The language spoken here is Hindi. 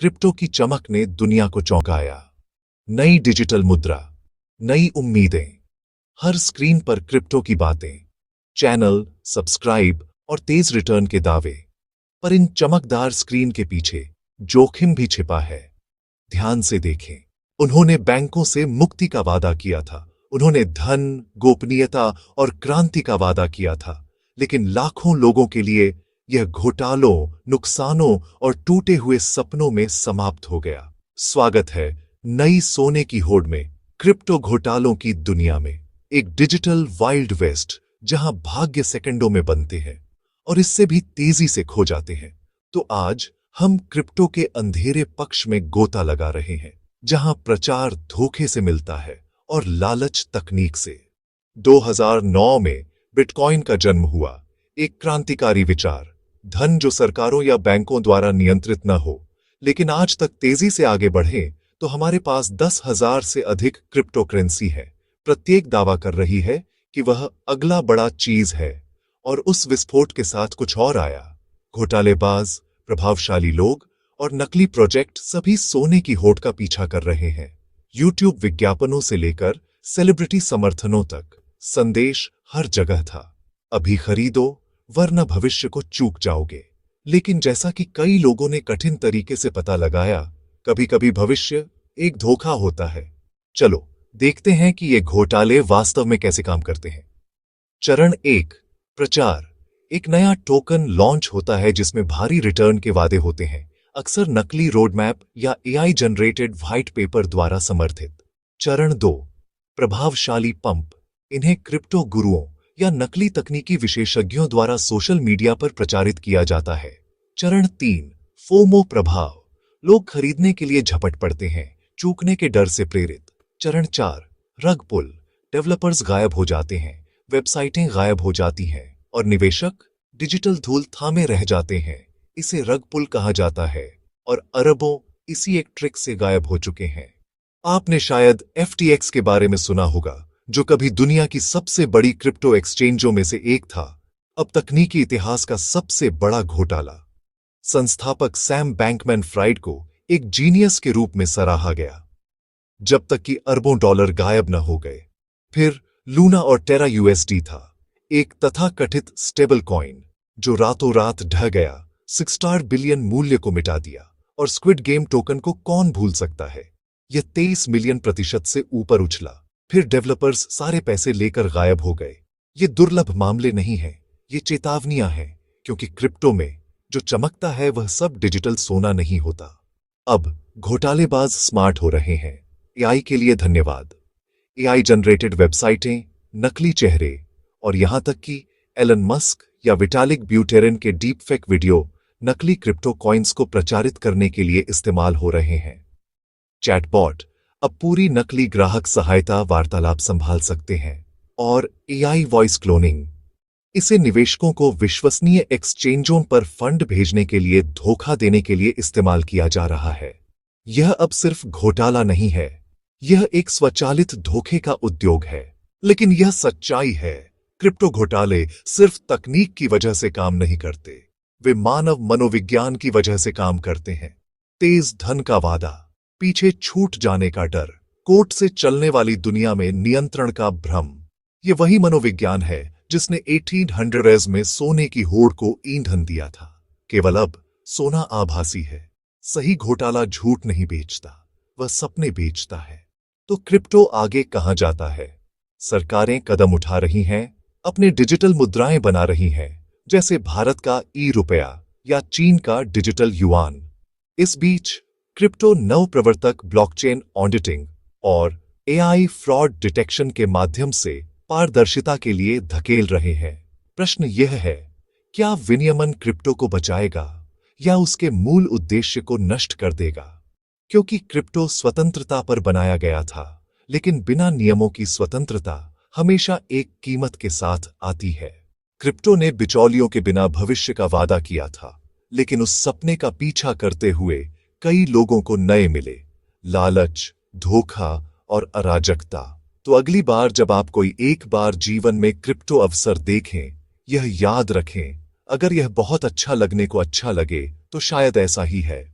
क्रिप्टो की चमक ने दुनिया को चौंकाया। नई डिजिटल मुद्रा, नई उम्मीदें, हर स्क्रीन पर क्रिप्टो की बातें, चैनल, सब्सक्राइब और तेज रिटर्न के दावे। पर इन चमकदार स्क्रीन के पीछे जोखिम भी छिपा है। ध्यान से देखें। उन्होंने बैंकों से मुक्ति का वादा किया था, उन्होंने धन, गोपनीयता और क्रांति का वादा किया था, लेकिन लाखों लोगों के लिए यह घोटालों, नुकसानों और टूटे हुए सपनों में समाप्त हो गया। स्वागत है नई सोने की होड़ में, क्रिप्टो घोटालों की दुनिया में। एक डिजिटल वाइल्ड वेस्ट जहां भाग्य सेकंडों में बनते हैं और इससे भी तेजी से खो जाते हैं। तो आज हम क्रिप्टो के अंधेरे पक्ष में गोता लगा रहे हैं, जहां प्रचार धोखे से मिलता है और लालच तकनीक से। 2009 में बिटकॉइन का जन्म हुआ, एक क्रांतिकारी विचार, धन जो सरकारों या बैंकों द्वारा नियंत्रित न हो। लेकिन आज तक तेजी से आगे बढ़े तो हमारे पास 10,000 से अधिक क्रिप्टो करेंसी है। प्रत्येक दावा कर रही है कि वह अगला बड़ा चीज है, और उस विस्फोट के साथ कुछ और आया। घोटालेबाज, प्रभावशाली लोग और नकली प्रोजेक्ट सभी सोने की होड़ का पीछा कर रहे हैं। यूट्यूब विज्ञापनों से लेकर सेलिब्रिटी समर्थनों तक संदेश हर जगह था, अभी खरीदो वरना भविष्य को चूक जाओगे। लेकिन जैसा कि कई लोगों ने कठिन तरीके से पता लगाया, कभी कभी भविष्य एक धोखा होता है। चलो देखते हैं कि ये घोटाले वास्तव में कैसे काम करते हैं। चरण 1, प्रचार। एक नया टोकन लॉन्च होता है जिसमें भारी रिटर्न के वादे होते हैं, अक्सर नकली रोडमैप या एआई जनरेटेड व्हाइट पेपर द्वारा समर्थित। चरण 2, प्रभावशाली पंप। इन्हें क्रिप्टो गुरुओं या नकली तकनीकी विशेषज्ञों द्वारा सोशल मीडिया पर प्रचारित किया जाता है। चरण 3, फोमो प्रभाव। लोग खरीदने के लिए झपट पड़ते हैं, चूकने के डर से प्रेरित। चरण 4, रग पुल। डेवलपर्स गायब हो जाते हैं, वेबसाइटें गायब हो जाती हैं और निवेशक डिजिटल धूल थामे रह जाते हैं। इसे रग पुल कहा जाता है और अरबों इसी एक ट्रिक से गायब हो चुके हैं। आपने शायद FTX के बारे में सुना होगा, जो कभी दुनिया की सबसे बड़ी क्रिप्टो एक्सचेंजों में से एक था, अब तकनीकी इतिहास का सबसे बड़ा घोटाला। संस्थापक सैम बैंकमैन-फ्राइड को एक जीनियस के रूप में सराहा गया, जब तक कि अरबों डॉलर गायब न हो गए। फिर लूना और टेरा USD था, एक तथाकथित स्टेबल कॉइन जो रातों रात ढह गया, 6 बिलियन मूल्य को मिटा दिया। और स्क्विड गेम टोकन को कौन भूल सकता है, यह 23 मिलियन प्रतिशत से ऊपर उछला। फिर डेवलपर्स सारे पैसे लेकर गायब हो गए। ये दुर्लभ मामले नहीं हैं, ये चेतावनियां हैं, क्योंकि क्रिप्टो में जो चमकता है वह सब डिजिटल सोना नहीं होता। अब घोटालेबाज स्मार्ट हो रहे हैं। एआई के लिए धन्यवाद। एआई जनरेटेड वेबसाइटें, नकली चेहरे और यहां तक कि एलन मस्क या विटालिक ब्यूटेरिन के डीप फेक वीडियो नकली क्रिप्टो कॉइन्स को प्रचारित करने के लिए इस्तेमाल हो रहे हैं। चैटबॉट अब पूरी नकली ग्राहक सहायता वार्तालाप संभाल सकते हैं। और एआई वॉइस क्लोनिंग, इसे निवेशकों को विश्वसनीय एक्सचेंजों पर फंड भेजने के लिए धोखा देने के लिए इस्तेमाल किया जा रहा है। यह अब सिर्फ घोटाला नहीं है, यह एक स्वचालित धोखे का उद्योग है। लेकिन यह सच्चाई है, क्रिप्टो घोटाले सिर्फ तकनीक की वजह से काम नहीं करते, वे मानव मनोविज्ञान की वजह से काम करते हैं। तेज धन का वादा, पीछे छूट जाने का डर, कोर्ट से चलने वाली दुनिया में नियंत्रण का भ्रम। यह वही मनोविज्ञान है जिसने 1800s में सोने की होड़ को ईंधन दिया था। केवल अब सोना आभासी है। सही घोटाला झूठ नहीं बेचता, वह सपने बेचता है। तो क्रिप्टो आगे कहां जाता है? सरकारें कदम उठा रही हैं, अपने डिजिटल मुद्राएं बना रही हैं, जैसे भारत का ई-रुपया या चीन का डिजिटल युआन। इस बीच क्रिप्टो नवप्रवर्तक ब्लॉकचेन ऑडिटिंग और एआई फ्रॉड डिटेक्शन के माध्यम से पारदर्शिता के लिए धकेल रहे हैं। प्रश्न यह है, क्या विनियमन क्रिप्टो को बचाएगा या उसके मूल उद्देश्य को नष्ट कर देगा? क्योंकि क्रिप्टो स्वतंत्रता पर बनाया गया था, लेकिन बिना नियमों की स्वतंत्रता हमेशा एक कीमत के साथ आती है। क्रिप्टो ने बिचौलियों के बिना भविष्य का वादा किया था, लेकिन उस सपने का पीछा करते हुए कई लोगों को नए मिले लालच, धोखा और अराजकता। तो अगली बार जब आप कोई एक बार जीवन में क्रिप्टो अवसर देखें, यह याद रखें, अगर यह बहुत अच्छा लगने को अच्छा लगे तो शायद ऐसा ही है।